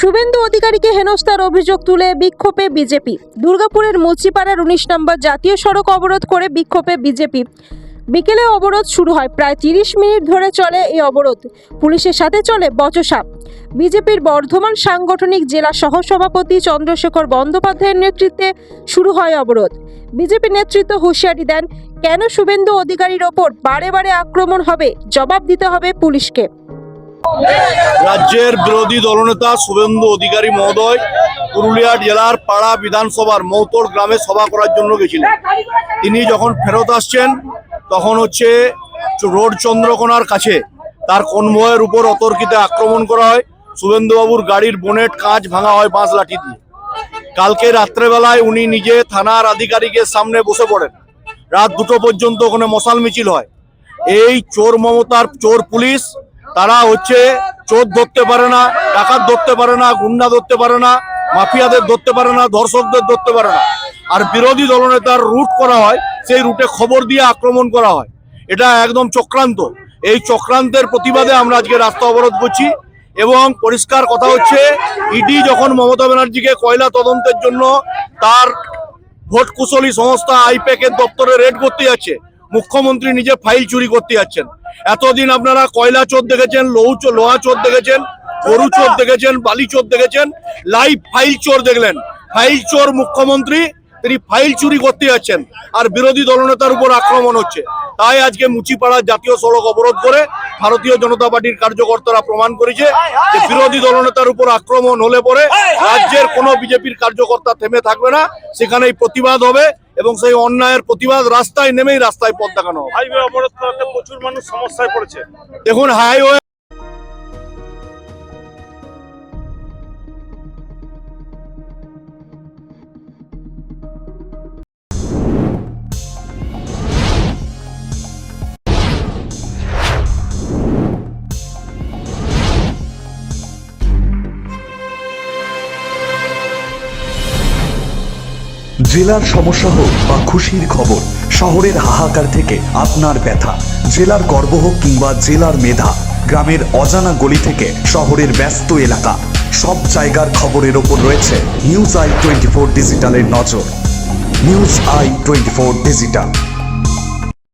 শুভেন্দু অধিকারীকে হেনস্থার অভিযোগ তুলে বিক্ষোভে বিজেপি। দুর্গাপুরের মুচিপাড়ার 19 নম্বর জাতীয় সড়ক অবরোধ করে বিক্ষোভে বিজেপি। বিকেলে অবরোধ শুরু হয়। প্রায় 30 মিনিট ধরে চলে এই অবরোধ। পুলিশের সাথে চলে বচসা। বিজেপির বর্ধমান সাংগঠনিক জেলা সহসভাপতি চন্দ্রশেখর বন্দ্যোপাধ্যায়ের নেতৃত্বে শুরু হয় অবরোধ। বিজেপি নেতৃত্ব হুঁশিয়ারি দেন, কেন শুভেন্দু অধিকারীর ওপর বারে বারে আক্রমণ হবে, জবাব দিতে হবে পুলিশকে। রাজ্যের বিরোধী দলনেতা শুভেন্দু অধিকারী মহোদয় পুরুলিয়া জেলার পাড়া বিধানসভার মৌতড় গ্রামে সভা করার জন্য গেছিলেন। তিনি যখন ফেরত আসছেন তখন রোড চন্দ্রকোনার কাছে তার কনভয়ের উপর অতর্কিতে আক্রমণ করা হয়। শুভেন্দুবাবুর গাড়ির বোনেট কাঁচ ভাঙা হয় বাঁশ লাঠি দিয়ে। কালকে রাত্রেবেলায় উনি নিজে থানার আধিকারিকের সামনে বসে পড়েন। রাত 2টো পর্যন্ত ওখানে মশাল মিছিল হয়। এই চোর মমতার চোর পুলিশ, তারা চোর ধরতে পারে না, ডাকাত ধরতে পারে না, গুন্ডা ধরতে পারে না, মাফিয়াদের ধরতে পারে না, ধর্ষকদের ধরতে পারে না। আর বিরোধী দলনেতার রুট করা হয়, সেই রুটে খবর দিয়ে আক্রমণ করা হয়। এটা একদম চক্রান্ত। এই চক্রান্তের প্রতিবাদে আমরা আজকে রাস্তা অবরোধ করছি। এবং পরিষ্কার কথা ইডি যখন মমতা ব্যানার্জিকে কয়লা তদন্তের জন্য তার ভোট কুশলী সংস্থা আইপ্যাকের দপ্তরে রেড করতে যাচ্ছে, মুখ্যমন্ত্রী নিজে ফাইল চুরি করতে যাচ্ছেন। এতদিন আপনারা কয়লা চোর দেখেছেন, লোহা চোর দেখেছেন, গরু চোর দেখেছেন, বালি চোর দেখেছেন, লাইভ ফাইল চোর দেখলেন। ফাইল চোর মুখ্যমন্ত্রী, তিনি ফাইল চুরি করতে যাচ্ছেন আর বিরোধী দলনেতার উপর আক্রমণ হচ্ছে। তাই আজকে মুচিপাড়া জাতীয় সড়ক অবরোধ করে ভারতীয় জনতা পার্টির কার্যকর্তারা প্রমাণ করেছে যে বিরোধী দলনেতার উপর আক্রমণ হলে পরে রাজ্যের কোনো বিজেপির কার্যকর্তা থেমে থাকবে না, সেখানেই প্রতিবাদ হবে এবং সেই অন্যায়ের প্রতিবাদ রাস্তায় নেমেই রাস্তায় পথ দেখানো হবে। হাইওয়ে অবরোধ করতে প্রচুর মানুষ সমস্যায় পড়েছে। দেখুন, হাইওয়ে জেলার সমস্যা হোক বা খুশির খবর, শহরের হাহাকার থেকে আপনার ব্যথা, জেলার গর্ব হোক কিংবা জেলার মেধা, গ্রামের অজানা গলি থেকে শহরের ব্যস্ত এলাকা, সব জায়গার খবরের ওপর রয়েছে নিউজ আই 24 ডিজিটালের নজর। News I 24 digital.